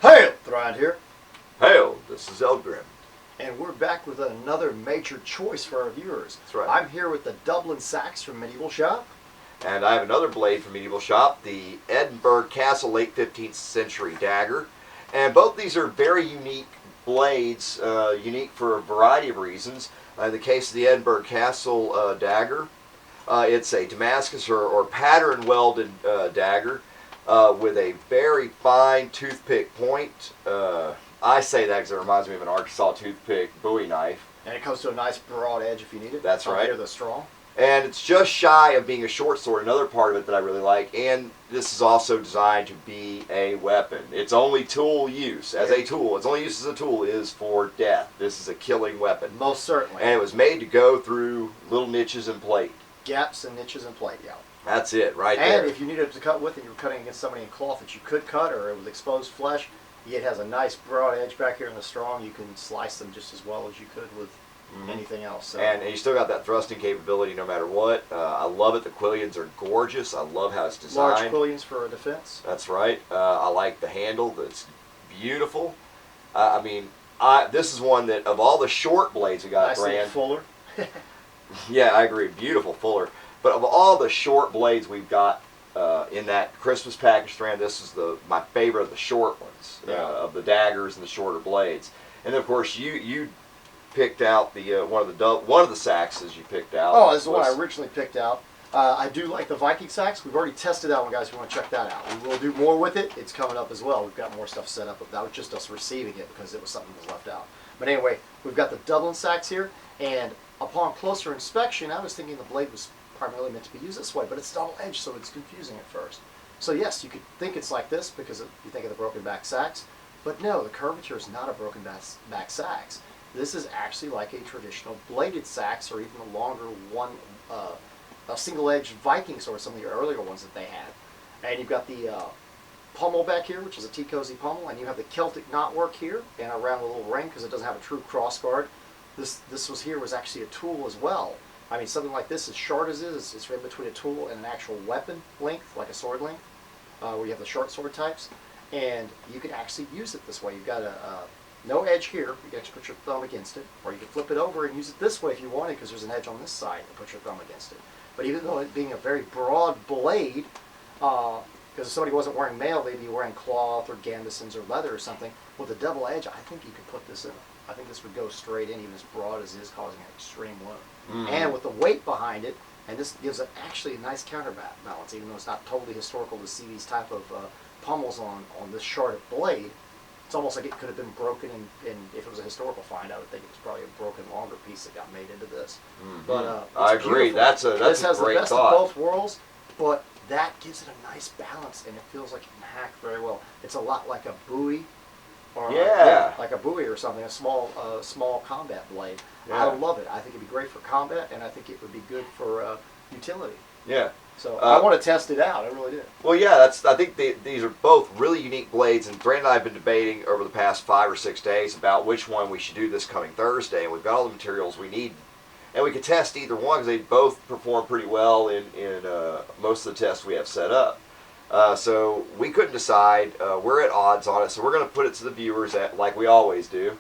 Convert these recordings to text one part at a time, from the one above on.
Hail! Thrand here. Hail, this is Eldgrim. And we're back with another major choice for our viewers. That's right. I'm here with the Dublin Saex from Medieval Shoppe. And I have another blade from Medieval Shoppe, the Edinburgh Castle Late 15th Century Dagger. And both these are very unique blades, unique for a variety of reasons. In the case of the Edinburgh Castle Dagger, it's a Damascus or pattern welded dagger with a very fine toothpick point. I say that because it reminds me of an Arkansas toothpick Bowie knife. And it comes to a nice broad edge if you need it. That's right. Near the strong. And it's just shy of being a short sword, another part of it that I really like. And this is also designed to be a weapon. Its only tool use as a tool, its only use as a tool is for death. This is a killing weapon. Most certainly. And it was made to go through little niches and plate. Gaps and niches and plate, yeah. That's it, right and there. And if you needed to cut with it, you were cutting against somebody in cloth that you could cut, or it was exposed flesh, it has a nice broad edge back here in the strong. You can slice them just as well as you could with anything else. So. And you still got that thrusting capability no matter what. I love it. The quillions are gorgeous. I love how it's designed. Large quillions for a defense. That's right. I like the handle. That's beautiful. This is one that, of all the short blades we got, Thrand. Fuller. Yeah, I agree. Beautiful, fuller. But of all the short blades we've got in that Christmas package, Thrand, this is my favorite of the short ones, of the daggers and the shorter blades. And of course, you picked out the one of the Saexes you picked out. Oh, this is the one I originally picked out. I do like the Viking Saex. We've already tested that one, guys. If you want to check that out, we will do more with it. It's coming up as well. We've got more stuff set up. But that was just us receiving it because it was something that was left out. But anyway, we've got the Dublin Saex here, and upon closer inspection, I was thinking the blade was primarily meant to be used this way, but it's double-edged, so it's confusing at first. So yes, you could think it's like this because you think of the broken back Saex, but no, the curvature is not a broken back Saex. This is actually like a traditional bladed Saex, or even a longer one, a single-edged Viking sword, some of the earlier ones that they had. And you've got the pommel back here, which is a T-cozy pommel, and you have the Celtic knotwork here, and around a little ring because it doesn't have a true crossguard. This was actually a tool as well. I mean, something like this, as short as it is, it's right between a tool and an actual weapon length, like a sword length, where you have the short sword types, and you can actually use it this way. You've got no edge here. You can actually put your thumb against it, or you can flip it over and use it this way if you wanted, because there's an edge on this side and put your thumb against it. But even though it being a very broad blade, because if somebody wasn't wearing mail, they'd be wearing cloth or gambesons or leather or something. With a double edge, I think you could put this in. I think this would go straight in, even as broad as it is, causing an extreme wound. And with the weight behind it, and this gives it actually a nice counterbalance, even though it's not totally historical to see these type of pommels on this short blade. It's almost like it could have been broken, and if it was a historical find, I would think it was probably a broken longer piece that got made into this. But I agree. Beautiful. That's a great thought. This has the best of both worlds, but that gives it a nice balance, and it feels like it can hack very well. It's a lot like a Bowie. Or like a Bowie or something, a small combat blade. I love it. I think it'd be great for combat, and I think it would be good for utility. Yeah. So I want to test it out. I really do. Well, yeah. I think these are both really unique blades, and Thrand and I have been debating over the past 5 or 6 days about which one we should do this coming Thursday, and we've got all the materials we need, and we could test either one because they both perform pretty well in most of the tests we have set up. So we couldn't decide. We're at odds on it, so we're going to put it to the viewers like we always do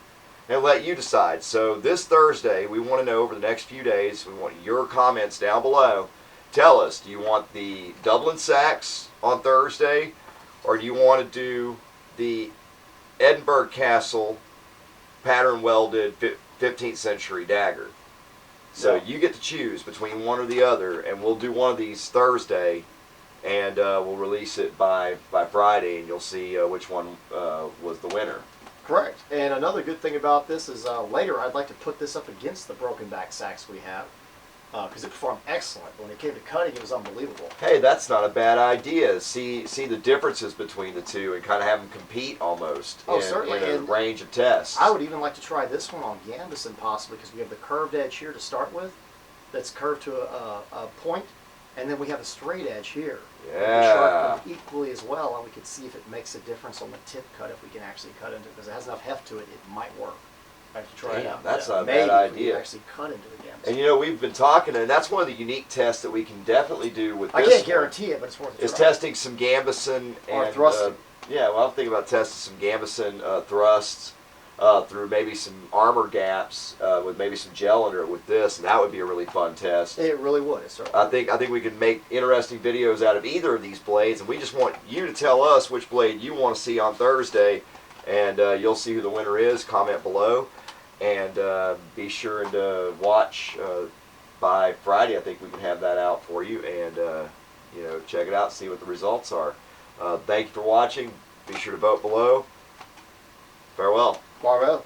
and let you decide. So this Thursday, we want to know over the next few days, we want your comments down below. Tell us, do you want the Dublin Saex on Thursday, or do you want to do the Edinburgh Castle pattern welded 15th century dagger? So you get to choose between one or the other, and we'll do one of these Thursday. And we'll release it by Friday, and you'll see which one was the winner. Correct. And another good thing about this is later I'd like to put this up against the broken back Saex we have, because it performed excellent. When it came to cutting, it was unbelievable. Hey, that's not a bad idea. See the differences between the two and kind of have them compete almost certainly. in a range of tests. I would even like to try this one on gambeson possibly, because we have the curved edge here to start with that's curved to a point. And then we have a straight edge here. Yeah. Sharp equally as well, and we can see if it makes a difference on the tip cut, if we can actually cut into it, because it has enough heft to it, it might work. I have to try it out. That's not a bad idea. Maybe actually cut into the gambeson. And you know, we've been talking, and that's one of the unique tests that we can definitely do with this. I can't guarantee it, but it's worth a try. Is testing some gambeson or and thrusting. Yeah, well, I'm thinking about testing some gambeson thrusts through maybe some armor gaps with maybe some gel under it with this, and that would be a really fun test. It really would. It's I think we can make interesting videos out of either of these blades, and we just want you to tell us which blade you want to see on Thursday, and you'll see who the winner is. Comment below, and be sure to watch by Friday. I think we can have that out for you, and check it out, see what the results are. Thank you for watching. Be sure to vote below. Farewell. Marvel.